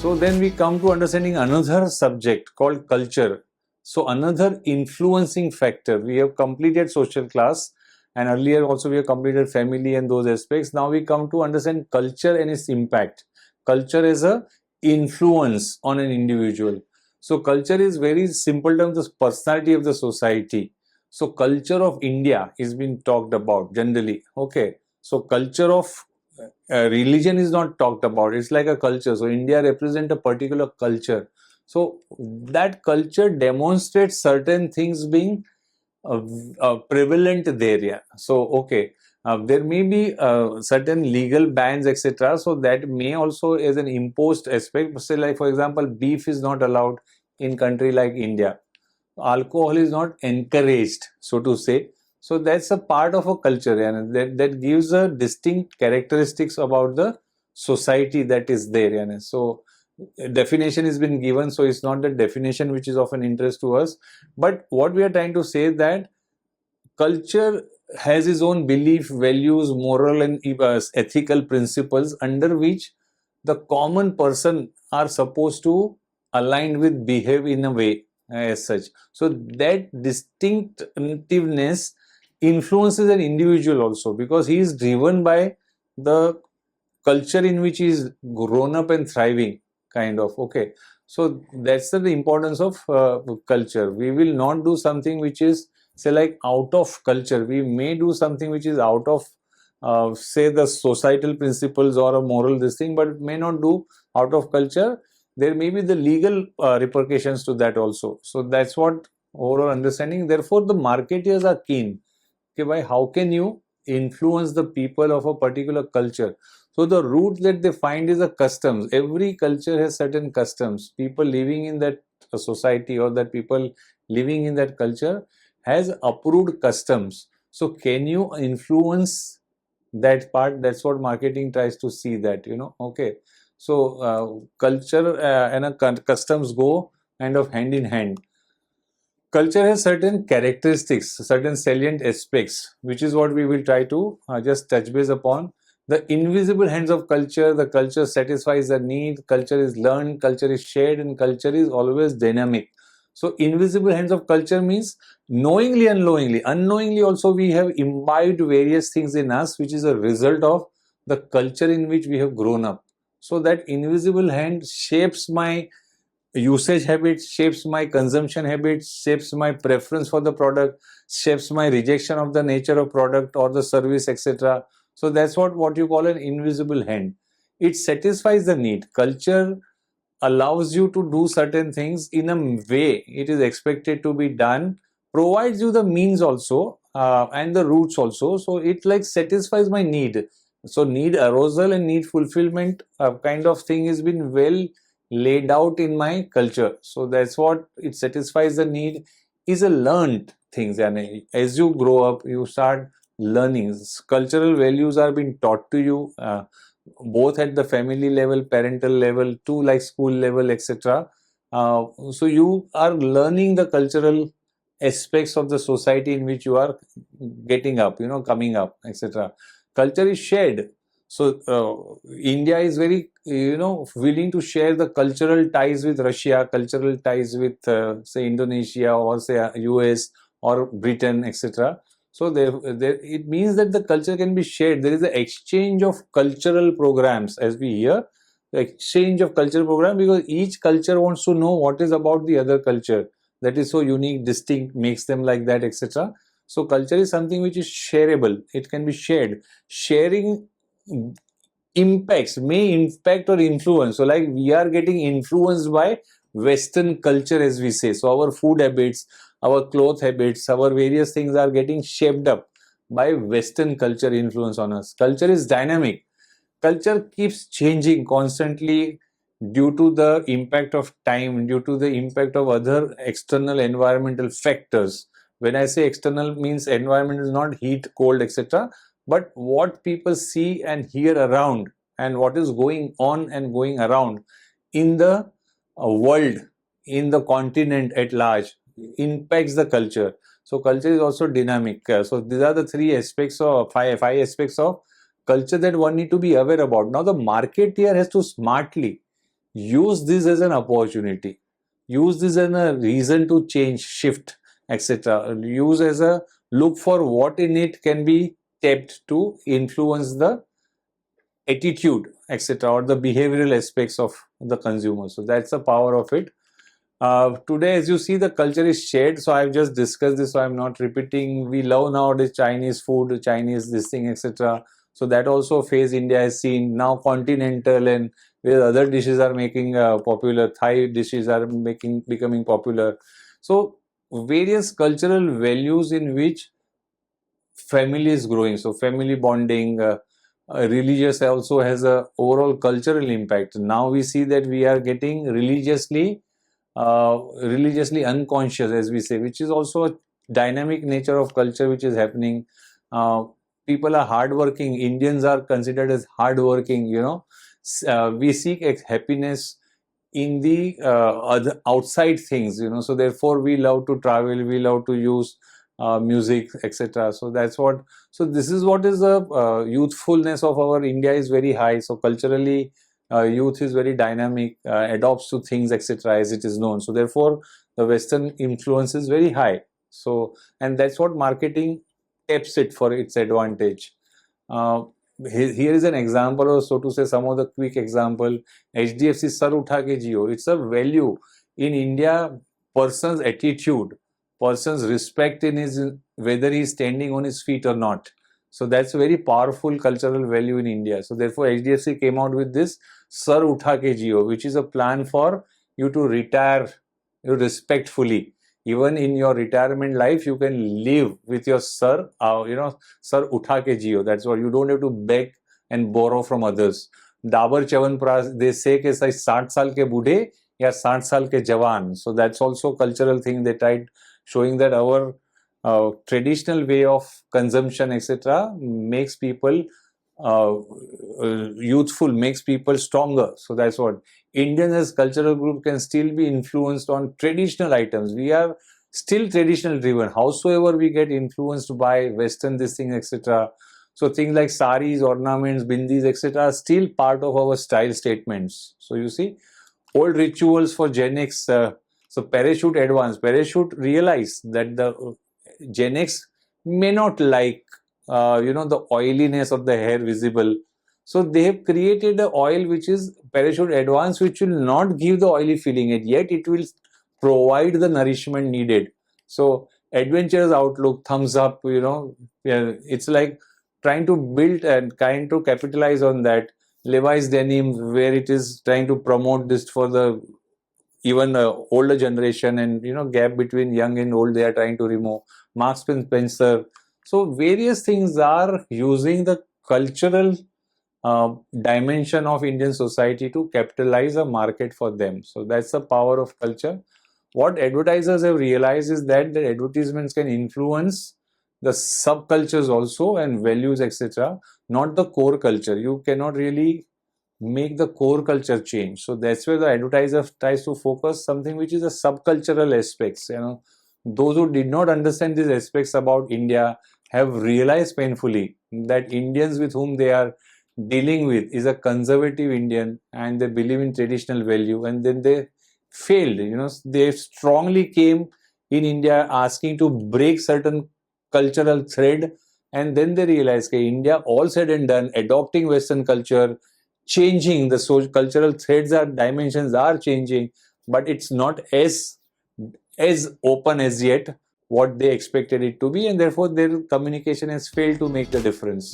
So then we come to understanding another subject called culture. So another influencing factor. We have completed social class, and earlier also we have completed family and those aspects. Now we come to understand culture and its impact. Culture is a influence on an individual. So culture is very simple terms the personality of the society. So culture of India is being talked about generally. Okay. So culture of religion is not talked about. It's like a culture. So India represents a particular culture. So that culture demonstrates certain things being prevalent there. Yeah. So okay, there may be certain legal bans, etc. So that may also as an imposed aspect. Say like for example, beef is not allowed in country like India. Alcohol is not encouraged, so to say. So that's a part of a culture, and that gives a distinct characteristics about the society that is there. And so definition has been given, so it's not the definition which is of an interest to us, but what we are trying to say that culture has its own belief, values, moral and ethical principles under which the common person are supposed to align with, behave in a way as such. So that distinctiveness influences an individual also, because he is driven by the culture in which he is grown up and thriving, kind of. Okay, so that's the importance of culture. We will not do something which is say like out of culture. We may do something which is out of say the societal principles or a moral this thing, but it may not do out of culture. There may be the legal repercussions to that also. So that's what overall understanding. Therefore the marketeers are keen. Okay, why? How can you influence the people of a particular culture? So the root that they find is a customs. Every culture has certain customs. People living in that society or that people living in that culture has approved customs. So can you influence that part? That's what marketing tries to see that, okay. So culture and customs go kind of hand in hand. Culture has certain characteristics, certain salient aspects, which is what we will try to just touch base upon. The invisible hands of culture, the culture satisfies the need, culture is learned, culture is shared, and culture is always dynamic. So invisible hands of culture means knowingly, unknowingly. Unknowingly also we have imbibed various things in us, which is a result of the culture in which we have grown up. So that invisible hand shapes my usage habits, shapes my consumption habits, shapes my preference for the product, shapes my rejection of the nature of product or the service, etc. So that's what you call an invisible hand. It satisfies the need. Culture allows you to do certain things in a way it is expected to be done, provides you the means also and the routes also. So it like satisfies my need. So need arousal and need fulfillment kind of thing has been well laid out in my culture. So that's what it satisfies the need, is a learned things. And as you grow up, you start learning. Cultural values are being taught to you both at the family level, parental level, to like school level, etc. So you are learning the cultural aspects of the society in which you are getting up, coming up, etc. Culture is shared. So India is very, willing to share the cultural ties with Russia, cultural ties with, say, Indonesia or say US or Britain, etc. So it means that the culture can be shared. There is an exchange of cultural programs, as we hear, the exchange of cultural program, because each culture wants to know what is about the other culture that is so unique, distinct, makes them like that, etc. So culture is something which is shareable. It can be shared. Sharing may impact or influence. So like we are getting influenced by Western culture, as we say. So our food habits, our cloth habits, our various things are getting shaped up by Western culture influence on us. Culture is dynamic. Culture keeps changing constantly due to the impact of time, due to the impact of other external environmental factors. When I say external, means environment is not heat, cold, etc., but what people see and hear around, and what is going on and going around in the world, in the continent at large, impacts the culture. So culture is also dynamic. So these are the three aspects of five aspects of culture that one need to be aware about. Now the marketeer has to smartly use this as an opportunity, use this as a reason to change, shift, etc. Use as a look for what in it can be tapped to influence the attitude, etc., or the behavioral aspects of the consumer. So that's the power of it. Today, as you see, the culture is shared. So I've just discussed this, so I'm not repeating. We love nowadays Chinese food, Chinese this thing, etc. So that also phase India has seen. Now continental and where other dishes are making popular, Thai dishes are becoming popular. So various cultural values in which family is growing. So family bonding, religious also has a overall cultural impact. Now we see that we are getting religiously unconscious, as we say, which is also a dynamic nature of culture which is happening. Uh, People are hardworking. Indians are considered as hardworking. We seek happiness in the other outside things. So therefore we love to travel. We love to use music, etc. So that's what. So this is what is the youthfulness of our India is very high. So culturally, youth is very dynamic, adopts to things, etc., as it is known. So therefore the Western influence is very high. So, and that's what marketing taps it for its advantage. uh, Here is an example, or so to say, some of the quick example. HDFC sar utha ke jiyo, it's a value in India. Person's attitude, person's respect in his, whether he's standing on his feet or not. So that's a very powerful cultural value in India. So therefore HDFC came out with this sar utha ke jiyo, which is a plan for you to retire respectfully. Even in your retirement life, you can live with your sir, sir utha ke jiyo. That's what, you don't have to beg and borrow from others. Dabar Chyawanprash, they say ke 60 saal ke budhe ya 60 saal ke jawan. So that's also cultural thing. They tried showing that our traditional way of consumption, etc., makes people youthful, makes people stronger. So that's what Indians as cultural group can still be influenced on traditional items. We are still traditional driven. Howsoever we get influenced by Western this thing, etc. So things like saris, ornaments, bindis, etc., are still part of our style statements. So you see, old rituals for Gen X. So parachute advance, parachute realize that the Gen X may not like the oiliness of the hair visible. So they have created an oil which is parachute advance, which will not give the oily feeling, and yet it will provide the nourishment needed. So adventurous outlook, thumbs up. Yeah, it's like trying to build and kind to capitalize on that. Levi's denim, where it is trying to promote this for the even older generation, and gap between young and old they are trying to remove. Marks and Spencer. So various things are using the cultural dimension of Indian society to capitalize a market for them. So that's the power of culture. What advertisers have realized is that the advertisements can influence the subcultures also and values, etc., not the core culture. You cannot really make the core culture change. So that's where the advertiser tries to focus something which is a subcultural aspects. Those who did not understand these aspects about India have realized painfully that Indians with whom they are dealing with is a conservative Indian, and they believe in traditional value, and then they failed. They strongly came in India asking to break certain cultural thread, and then they realized that India, all said and done, adopting Western culture, changing the social cultural threads, are dimensions are changing, but it's not as open as yet what they expected it to be, and therefore their communication has failed to make the difference.